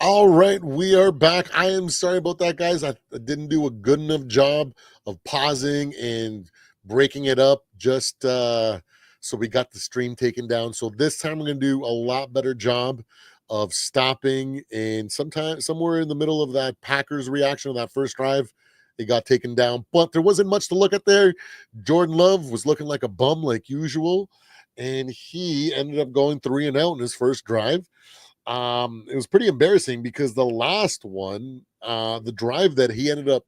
All right, we are back. I am sorry about that, guys. I didn't do a good enough job of pausing and breaking it up just so we got the stream taken down. So this time we're going to do a lot better job of stopping, and sometime somewhere in the middle of that Packers reaction of that first drive, it got taken down. But there wasn't much to look at there. Jordan Love was looking like a bum like usual, and he ended up going 3-and-out in his first drive. It was pretty embarrassing because the last one, the drive that he ended up,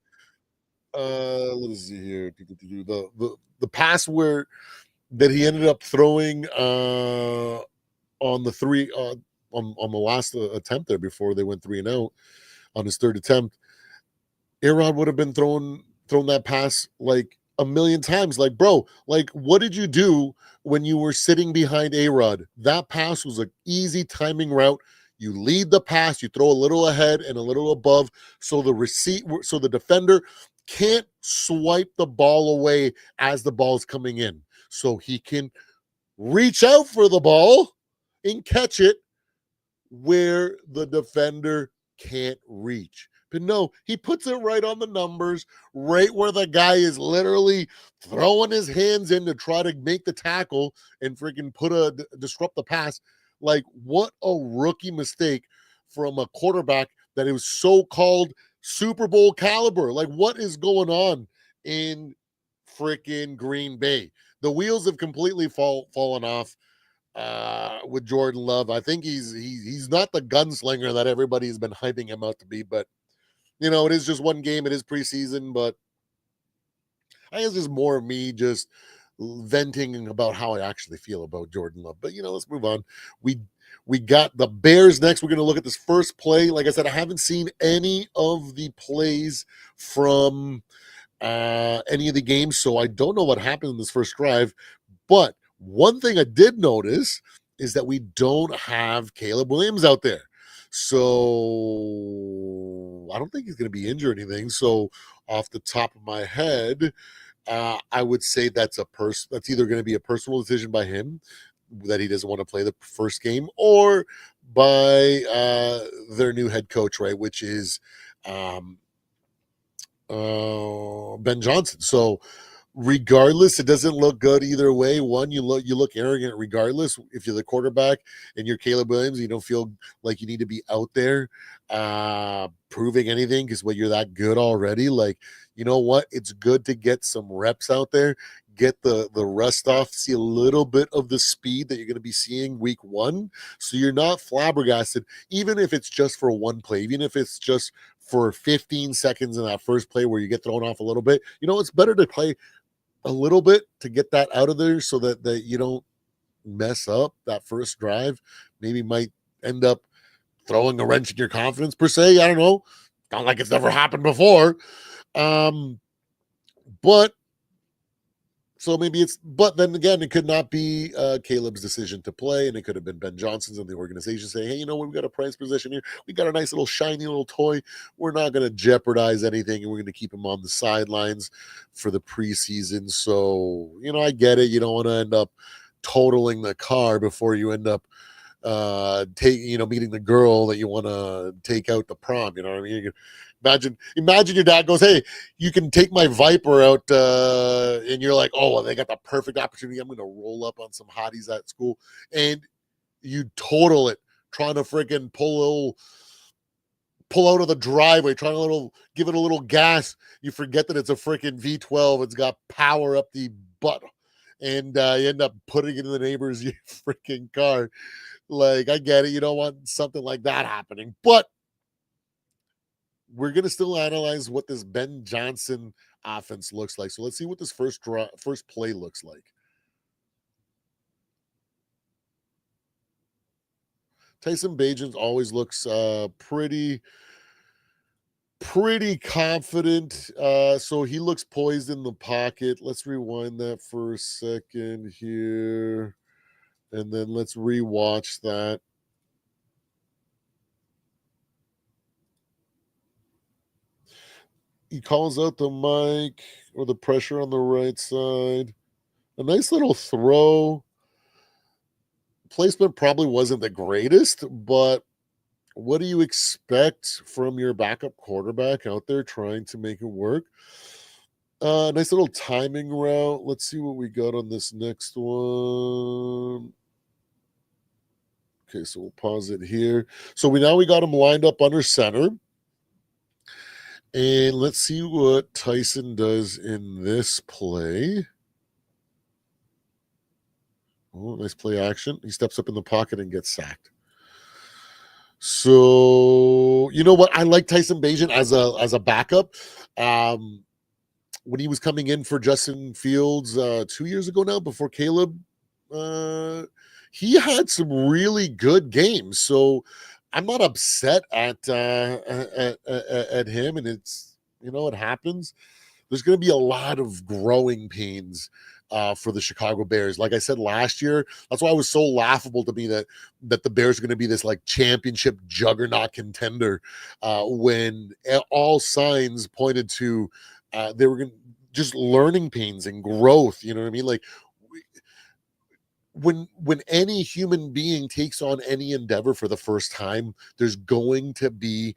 let's see here, the pass where that he ended up throwing on the three on the last attempt there before they went 3-and-out on his third attempt. Arod would have been thrown that pass like a million times. Like, bro, like, what did you do when you were sitting behind Arod? That pass was an easy timing route. You lead the pass, you throw a little ahead and a little above, so the defender can't swipe the ball away as the ball's coming in. So he can reach out for the ball and catch it where the defender can't reach. But no, he puts it right on the numbers, right where the guy is literally throwing his hands in to try to make the tackle and freaking disrupt the pass. Like, what a rookie mistake from a quarterback that is so-called Super Bowl caliber. Like, what is going on in freaking Green Bay? The wheels have completely fallen off with Jordan Love. I think he's not the gunslinger that everybody's been hyping him out to be, but it is just one game. It is preseason, but I guess it's more of me just venting about how I actually feel about Jordan Love. But let's move on. We got the Bears next. We're going to look at this first play. Like I said, I haven't seen any of the plays from any of the games, so I don't know what happened in this first drive. But one thing I did notice is that we don't have Caleb Williams out there. So I don't think he's going to be injured or anything. So off the top of my head, I would say that's either going to be a personal decision by him that he doesn't want to play the first game, or by their new head coach, right, which is Ben Johnson. So regardless, it doesn't look good either way. One, you look arrogant regardless. If you're the quarterback and you're Caleb Williams, you don't feel like you need to be out there proving anything because you're that good already. Like, you know what? It's good to get some reps out there, get the rust off, see a little bit of the speed that you're going to be seeing week one. So you're not flabbergasted, even if it's just for one play, even if it's just for 15 seconds in that first play where you get thrown off a little bit. It's better to play a little bit to get that out of there so that you don't mess up that first drive. Maybe might end up throwing a wrench in your confidence per se. I don't know. Not like it's never happened before. But so maybe but then again, it could not be Caleb's decision to play, and it could have been Ben Johnson's and the organization saying, hey, we've got a prize position here. We got a nice little shiny little toy. We're not going to jeopardize anything, and we're going to keep him on the sidelines for the preseason. So, I get it. You don't want to end up totaling the car before you end up meeting the girl that you want to take out the prom. You know what I mean? Imagine your dad goes, hey, you can take my Viper out, and you're like, oh, well, they got the perfect opportunity. I'm going to roll up on some hotties at school, and you total it, trying to freaking pull out of the driveway, trying to give it a little gas. You forget that it's a freaking V12. It's got power up the butt, and you end up putting it in the neighbor's freaking car. Like, I get it. You don't want something like that happening, but we're going to still analyze what this Ben Johnson offense looks like. So let's see what this first play looks like. Tyson Bagent always looks pretty confident. So he looks poised in the pocket. Let's rewind that for a second here, and then let's rewatch that. He calls out the mic or the pressure on the right side. A nice little throw. Placement probably wasn't the greatest, but What do you expect from your backup quarterback out there trying to make it work? Nice little timing route. Let's see what we got on this next one. Okay, so we'll pause it here. So we got him lined up under center. And let's see what Tyson does in this play. Oh, nice play action. He steps up in the pocket and gets sacked. So you know what? I like Tyson Bagent as a backup. Um, when he was coming in for Justin Fields 2 years ago now, before Caleb, uh, he had some really good games. So I'm not upset at him, and it's it happens. There's going to be a lot of growing pains for the Chicago Bears. Like I said last year, that's why it was so laughable to me that the Bears are going to be this like championship juggernaut contender when all signs pointed to they were going just learning pains and growth. You know what I mean? Like when any human being takes on any endeavor for the first time, there's going to be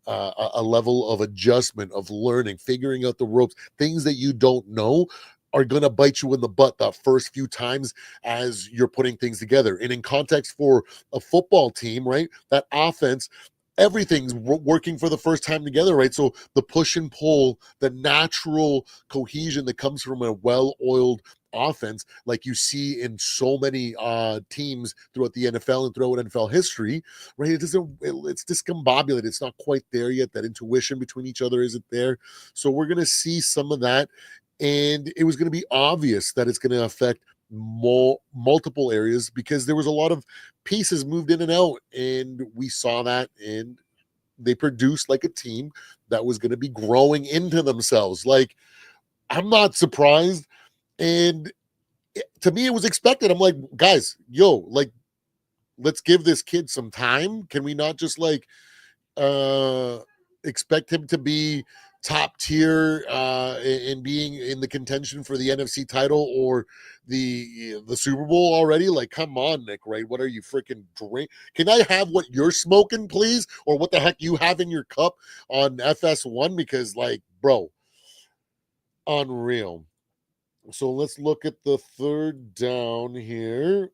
a level of adjustment, of learning, figuring out the ropes. Things that you don't know are going to bite you in the butt the first few times as you're putting things together. And in context for a football team, right, that offense, everything's working for the first time together, right? So the push and pull, the natural cohesion that comes from a well-oiled offense, like you see in so many teams throughout the NFL and throughout NFL history, right? It's discombobulated. It's not quite there yet. That intuition between each other isn't there. So we're going to see some of that. And it was going to be obvious that it's going to affect multiple areas because there was a lot of pieces moved in and out. And we saw that. And they produced like a team that was going to be growing into themselves. Like, I'm not surprised. And to me, it was expected. I'm like, guys, like, let's give this kid some time. Can we not just like uh expect him to be top tier in being in the contention for the NFC title or the Super Bowl already? Like, come on, Nick, right? What are you freaking drink? Can I have what you're smoking, please? Or what the heck you have in your cup on FS1? Because, like, bro, unreal. So let's look at the third down here.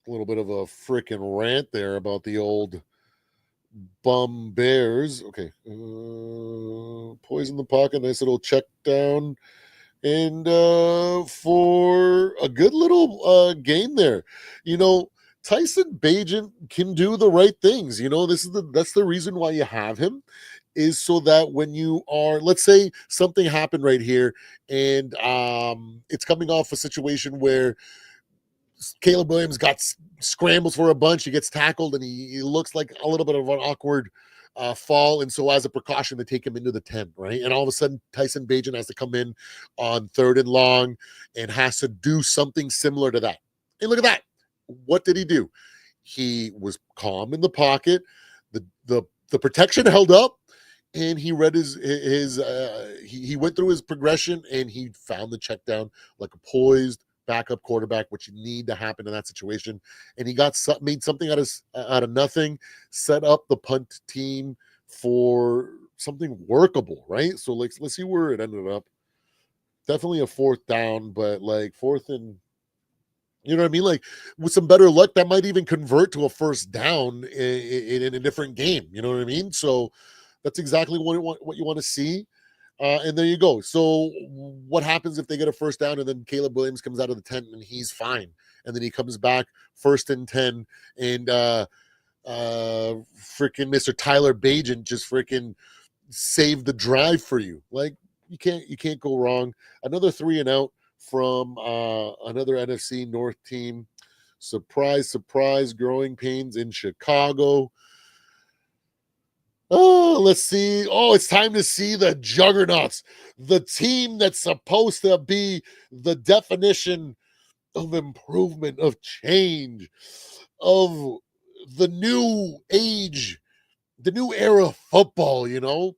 A little bit of a freaking rant there about the old bum Bears. Okay. Poison the pocket. Nice little check down. And for a good little game there. You know, Tyson Bagent can do the right things. You know, that's the reason why you have him, is so that when you are, let's say something happened right here, and it's coming off a situation where Caleb Williams scrambles for a bunch. He gets tackled, and he looks like a little bit of an awkward fall. And so, as a precaution, they take him into the 10, right? And all of a sudden, Tyson Bagent has to come in on 3rd and long and has to do something similar to that. And look at that. What did he do? He was calm in the pocket. The protection held up, and he read he went through his progression, and he found the check down like a poised backup quarterback, which you need to happen in that situation. And he made something out of nothing, set up the punt team for something workable, right? So let's see where it ended up. Definitely a 4th down, but like 4th and, you know what I mean? Like, with some better luck, that might even convert to a 1st down in a different game. You know what I mean? So that's exactly what you want to see. And there you go. So what happens if they get a 1st down and then Caleb Williams comes out of the tent and he's fine? And then he comes back 1st and 10 and freaking Mr. Tyler Bagent just freaking saved the drive for you. Like, you can't go wrong. Another 3 and out from another NFC North team. Surprise, surprise, growing pains in Chicago. Oh, let's see. Oh, it's time to see the juggernauts, the team that's supposed to be the definition of improvement, of change, of the new age, the new era of football, you know.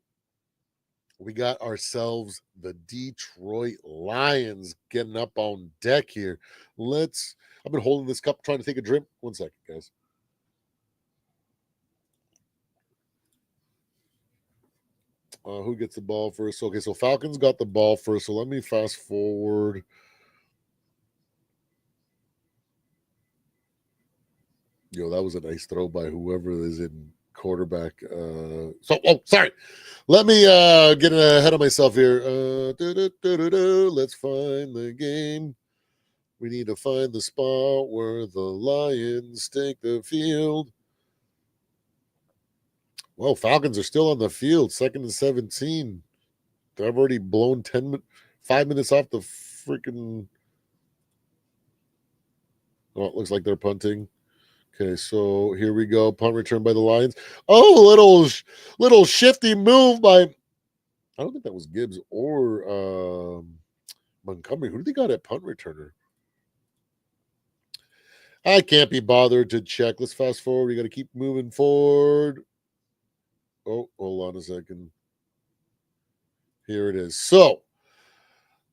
We got ourselves the Detroit Lions getting up on deck here. I've been holding this cup trying to take a drink. One second, guys. Who gets the ball first? Okay, so Falcons got the ball first. So let me fast forward. Yo, that was a nice throw by whoever is in quarterback. Sorry. Let me get ahead of myself here. Let's find the game. We need to find the spot where the Lions take the field. Well, Falcons are still on the field, 2nd and 17. I've already blown 5 minutes off the freaking. Oh, it looks like they're punting. Okay, so here we go. Punt return by the Lions. Oh, little shifty move by. I don't think that was Gibbs or Montgomery. Who did they got at punt returner? I can't be bothered to check. Let's fast forward. We got to keep moving forward. Oh, hold on a second. Here it is. So,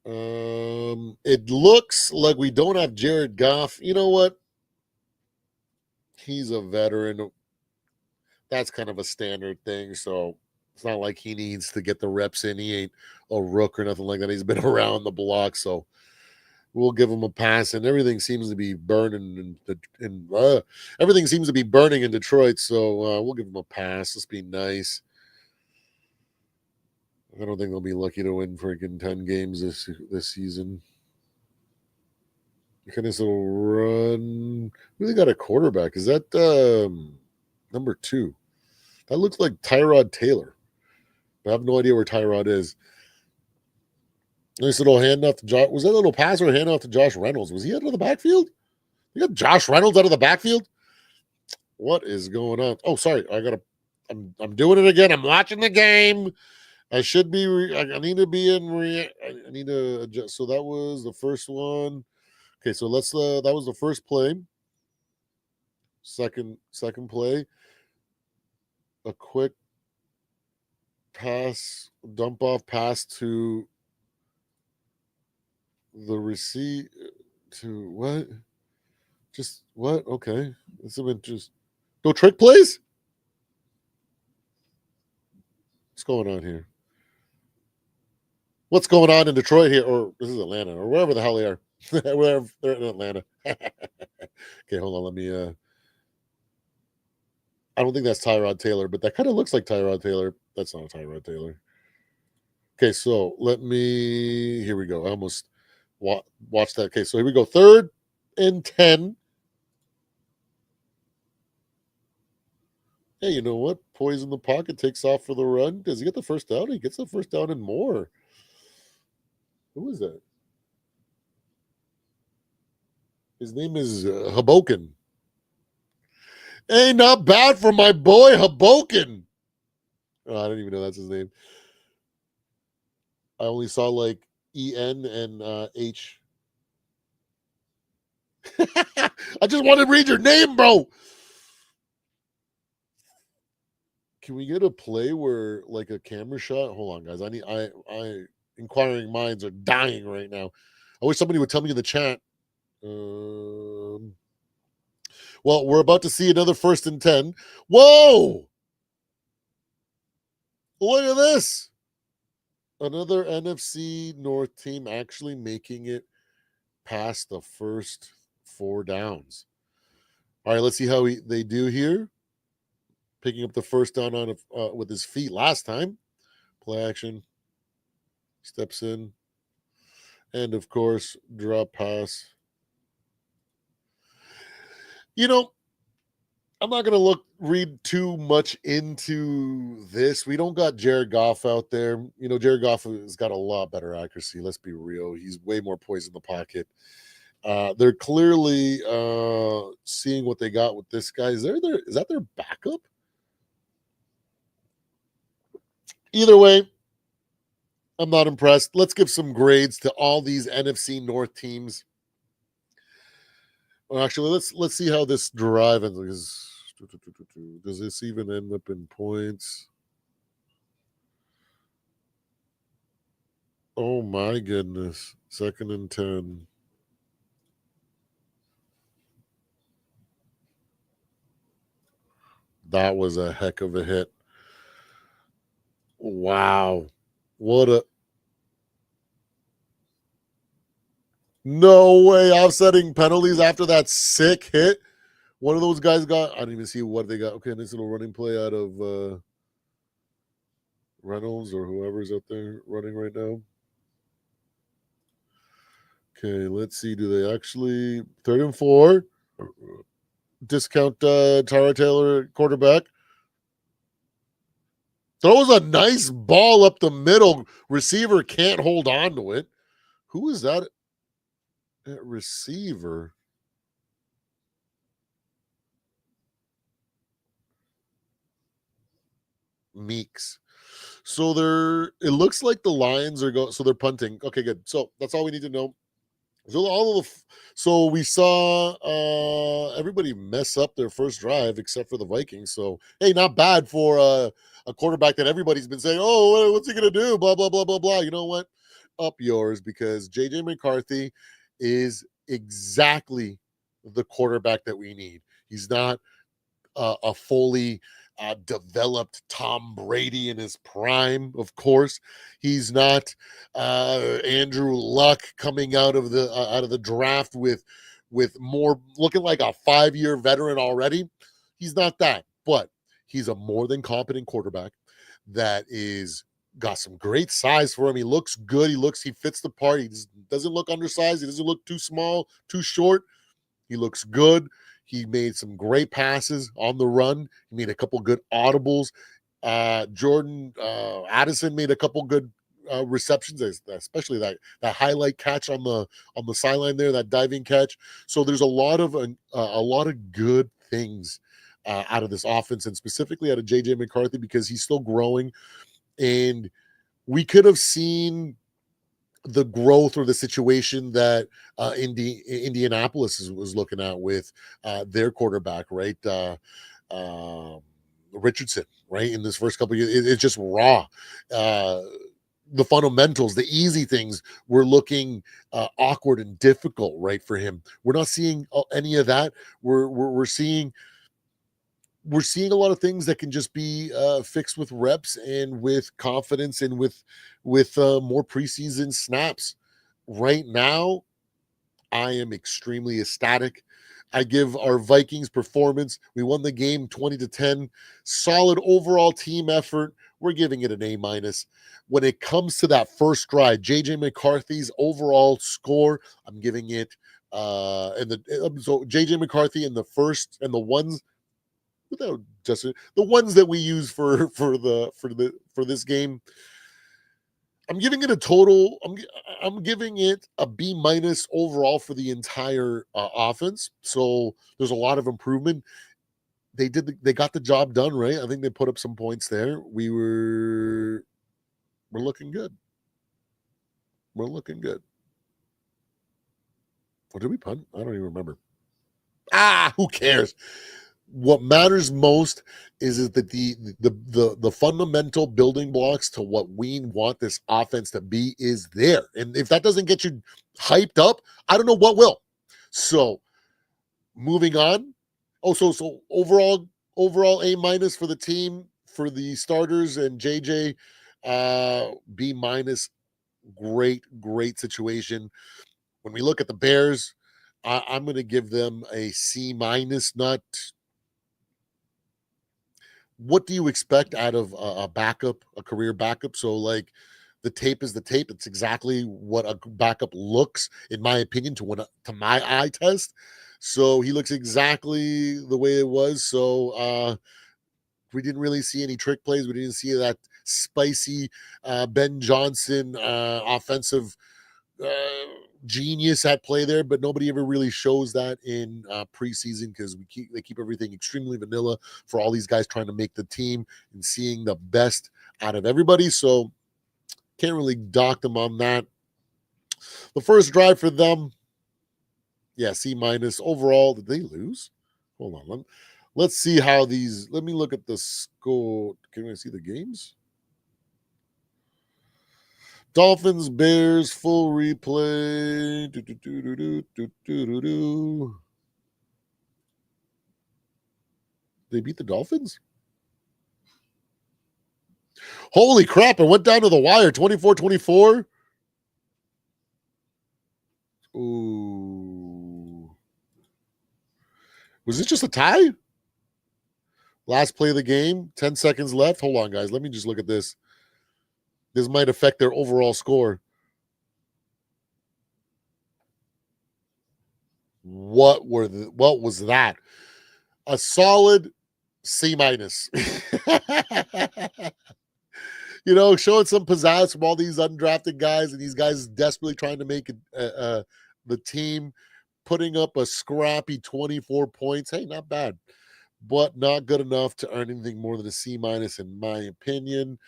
it looks like we don't have Jared Goff. You know what? He's a veteran. That's kind of a standard thing. So it's not like he needs to get the reps in. He ain't a rook or nothing like that. He's been around the block. So we'll give him a pass. And everything seems to be burning everything seems to be burning in Detroit. So we'll give him a pass. Let's be nice. I don't think they'll be lucky to win freaking 10 games this season. Kind of little run. Who they got a quarterback? Is that number 2? That looks like Tyrod Taylor. I have no idea where Tyrod is. Nice little handoff to Josh. Was that a little pass or handoff to Josh Reynolds? Was he out of the backfield? You got Josh Reynolds out of the backfield? What is going on? Oh, sorry. I'm doing it again. I'm watching the game. I should be. I need to be in. I need to adjust. So that was the first one. Okay, so let's. That was the first play. Second play. A quick pass, dump off pass to the receipt to what? Just what? Okay, it's been just no trick plays. What's going on here? What's going on in Detroit here, or this is Atlanta, or wherever the hell they are. Wherever they're in Atlanta. Okay, hold on. Let me. I don't think that's Tyrod Taylor, but that kind of looks like Tyrod Taylor. That's not Tyrod Taylor. Okay, so let me. Here we go. I almost watch that. Okay, so here we go. 3rd and 10. Hey, you know what? Poise in the pocket takes off for the run. Does he get the first down? He gets the first down and more. Who is that? His name is Hoboken. Hey, not bad for my boy Hoboken. Oh, I don't even know that's his name. I only saw like EN and H. I just want to read your name, bro. Can we get a play where like a camera shot? Hold on, guys. I inquiring minds are dying right now. I wish somebody would tell me in the chat. Well, we're about to see another 1st and 10. Whoa! Look at this. Another NFC North team actually making it past the first 4 downs. All right, let's see how they do here. Picking up the first down on with his feet last time. Play action. Steps in. And, of course, drop pass. You know, I'm not going to read too much into this. We don't got Jared Goff out there. You know, Jared Goff has got a lot better accuracy. Let's be real. He's way more poise in the pocket. They're clearly seeing what they got with this guy. Is that their backup? Either way, I'm not impressed. Let's give some grades to all these NFC North teams. Well, actually, let's see how this drive ends. Does this even end up in points? Oh my goodness. 2nd and 10. That was a heck of a hit. Wow. What a no way offsetting penalties after that sick hit. One of those guys got, I didn't even see what they got. Okay, nice little running play out of Reynolds or whoever's out there running right now. Okay, let's see. Do they actually 3rd and 4? Discount Tyra Taylor quarterback. Throws a nice ball up the middle. Receiver can't hold on to it. Who is that at receiver? Meeks. So it looks like the Lions are going, so they're punting. Okay, good. So that's all we need to know. So so we saw everybody mess up their first drive except for the Vikings. So hey, not bad for a quarterback that everybody's been saying, oh, what's he gonna do? Blah blah blah blah blah. You know what? Up yours, because JJ McCarthy is exactly the quarterback that we need. He's not a fully developed Tom Brady in his prime. Of course, he's not Andrew Luck coming out of the draft with more looking like a 5-year veteran already. He's not that, but he's a more than competent quarterback that is got some great size for him. He looks good. He fits the part. He doesn't look undersized. He doesn't look too small, too short. He looks good. He made some great passes on the run. He made a couple good audibles. Jordan Addison made a couple good receptions, especially that highlight catch on the sideline there, that diving catch. So there's a lot of good things out of this offense, and specifically out of JJ McCarthy, because he's still growing. And we could have seen the growth or the situation that Indianapolis was looking at with their quarterback, right? Richardson, right? In this first couple of years, it's just raw. Uh, the fundamentals, the easy things were looking awkward and difficult, right, for him. We're not seeing any of that. We're seeing a lot of things that can just be fixed with reps and with confidence and with more preseason snaps. Right now, I am extremely ecstatic. I give our Vikings performance. We won the game 20-10. Solid overall team effort. We're giving it an A minus. When it comes to that first drive, JJ McCarthy's overall score, I'm giving it and the so JJ McCarthy in the first and the ones without just the ones that we use for this game. I'm giving it a total. I'm giving it a B minus overall for the entire offense. So there's a lot of improvement. They got the job done, right? I think they put up some points there. We're looking good. We're looking good. What did we punt? I don't even remember. Who cares? What matters most is that the fundamental building blocks to what we want this offense to be is there. And if that doesn't get you hyped up, I don't know what will. So moving on. Oh, so overall A minus for the team, for the starters, and JJ B minus. Great situation. When we look at the Bears, I'm going to give them a C minus. Not what do you expect out of a backup, a career backup? So, like, the tape is the tape. It's exactly what a backup looks, in my opinion, to my eye test. So he looks exactly the way it was. So we didn't really see any trick plays. We didn't see that spicy Ben Johnson offensive uh, genius at play there, but nobody ever really shows that in preseason, because they keep everything extremely vanilla for all these guys trying to make the team and seeing the best out of everybody. So can't really dock them on that. The first drive for them, yeah, C minus overall. Did they lose? Hold on, let's see how these. Let me look at the score. Can I see the games? Dolphins, Bears, full replay. They beat the Dolphins? Holy crap, it went down to the wire, 24-24. Ooh. Was it just a tie? Last play of the game, 10 seconds left. Hold on, guys. Let me just look at this. This might affect their overall score. What was that? A solid C minus. Showing some pizzazz from all these undrafted guys, and these guys desperately trying to make the team, putting up a scrappy 24 points. Hey, not bad, but not good enough to earn anything more than a C minus, in my opinion.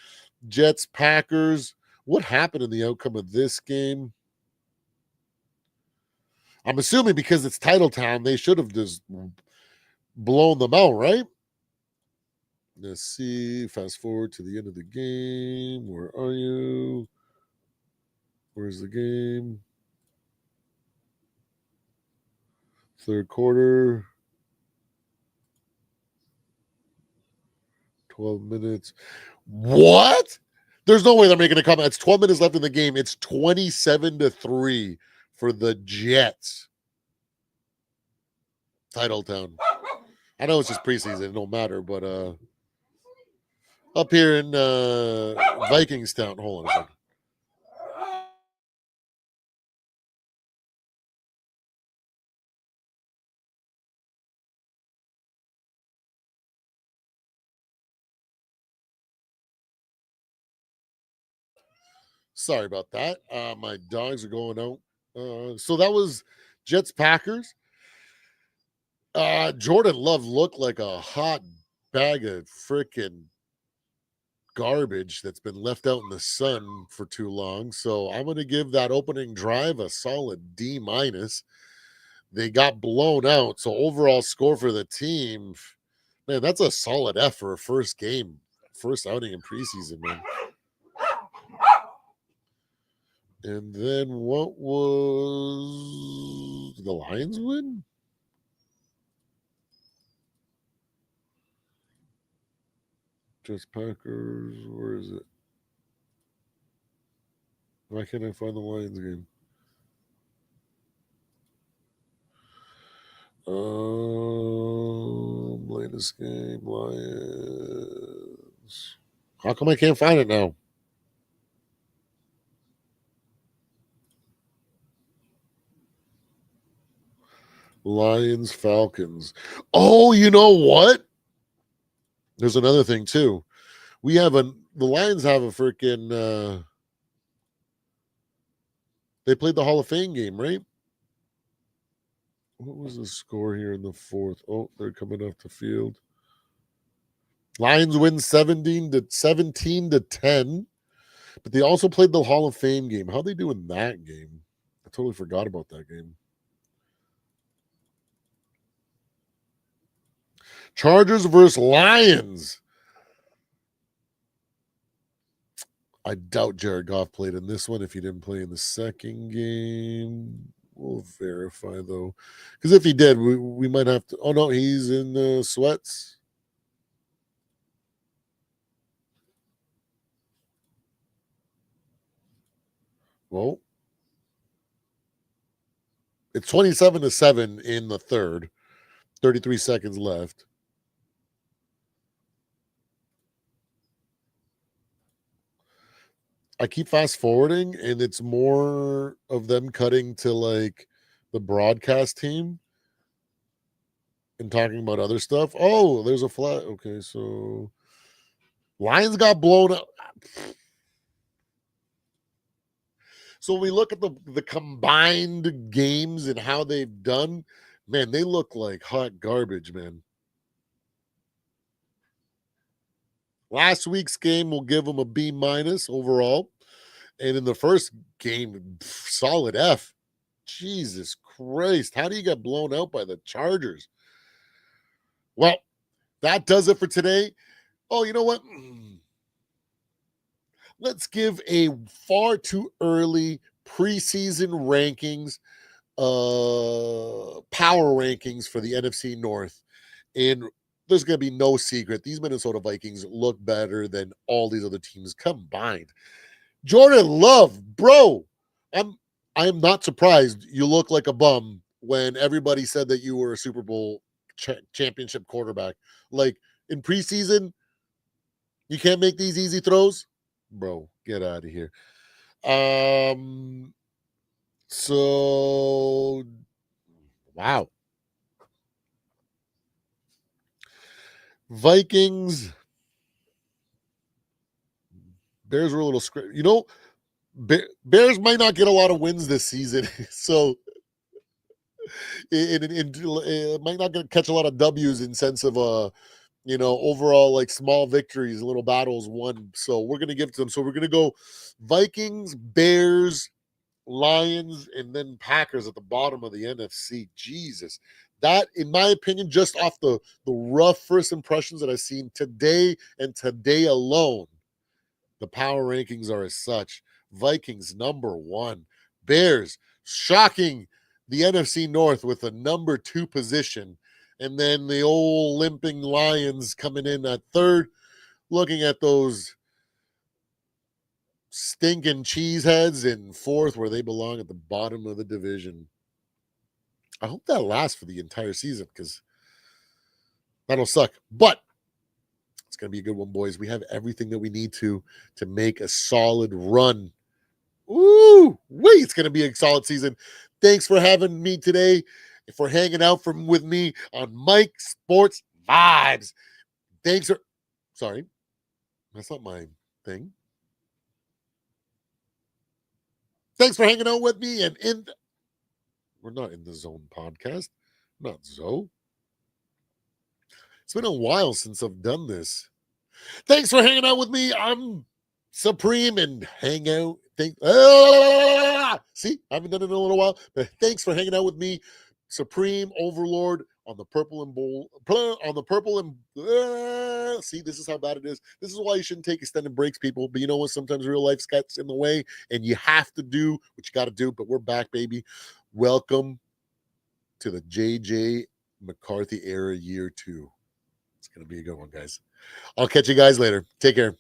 Jets, Packers. What happened in the outcome of this game? I'm assuming because it's Title Town, they should have just blown them out, right? Let's see. Fast forward to the end of the game. Where are you? Where's the game? Third quarter. 12 minutes. What? There's no way they're making a comeback. It's 12 minutes left in the game. It's 27-3 for the Jets. Title Town. I know it's just preseason, it don't matter, but up here in Vikings Town. Hold on a second. Sorry about that. My dogs are going out. So that was Jets Packers. Jordan Love looked like a hot bag of freaking garbage that's been left out in the sun for too long. So I'm going to give that opening drive a solid D minus. They got blown out. So overall score for the team, man, that's a solid F for a first game, first outing in preseason, man. And then what was the Lions win? Just Packers. Where is it? Why can't I find the Lions game? Latest game, Lions. How come I can't find it now? Lions, Falcons. Oh, you know what? There's another thing too. The Lions have a freaking they played the Hall of Fame game, right? What was the score here in the fourth? Oh, they're coming off the field. Lions win 17 to 10. But they also played the Hall of Fame game. How'd they do in that game? I totally forgot about that game. Chargers versus Lions. I doubt Jared Goff played in this one if he didn't play in the second game. We'll verify, though. Because if he did, we might have to. Oh, no, he's in the sweats. Well, it's 27-7 in the third. 33 seconds left. I keep fast forwarding, and it's more of them cutting to like the broadcast team and talking about other stuff. Oh, there's a flat. Okay, so Lions got blown up. So we look at the combined games and how they've done. Man, they look like hot garbage, man. Last week's game will give them a B minus overall. And in the first game, solid F. Jesus Christ. How do you get blown out by the Chargers? Well, that does it for today. Oh, you know what? Let's give a far too early preseason rankings, power rankings for the NFC North. And there's going to be no secret. These Minnesota Vikings look better than all these other teams combined. Jordan Love, bro, I am not surprised you look like a bum when everybody said that you were a Super Bowl championship quarterback. Like in preseason, you can't make these easy throws, bro. Get out of here. So wow, Vikings, Bears were a little script. Bears might not get a lot of wins this season, so it might not get catch a lot of W's in sense of overall like small victories, little battles won. So we're gonna give it to them. So we're gonna go Vikings, Bears, Lions, and then Packers at the bottom of the NFC. Jesus. That, in my opinion, just off the rough first impressions that I've seen today and today alone, the power rankings are as such. Vikings number 1. Bears shocking the NFC North with a number 2 position. And then the old limping Lions coming in at 3rd, looking at those stinking cheeseheads in 4th, where they belong at the bottom of the division. I hope that lasts for the entire season because that'll suck. But it's going to be a good one, boys. We have everything that we need to make a solid run. Ooh, wait, it's going to be a solid season. Thanks for having me today, for hanging out with me on Mike Sports Vibes. Thanks for, sorry, that's not my thing. Thanks for hanging out with me. And we're not in the Zone podcast, not Zoe. It's been a while since I've done this. Thanks for hanging out with me. I'm Supreme and hang out. See, I haven't done it in a little while, but thanks for hanging out with me, Supreme Overlord on the purple and bowl, on the purple and see, this is how bad it is. This is why you shouldn't take extended breaks, people. But you know what? Sometimes real life gets in the way, and you have to do what you got to do. But we're back, baby. Welcome to the JJ McCarthy era, year 2. It's gonna be a good one, guys. I'll catch you guys later. Take care.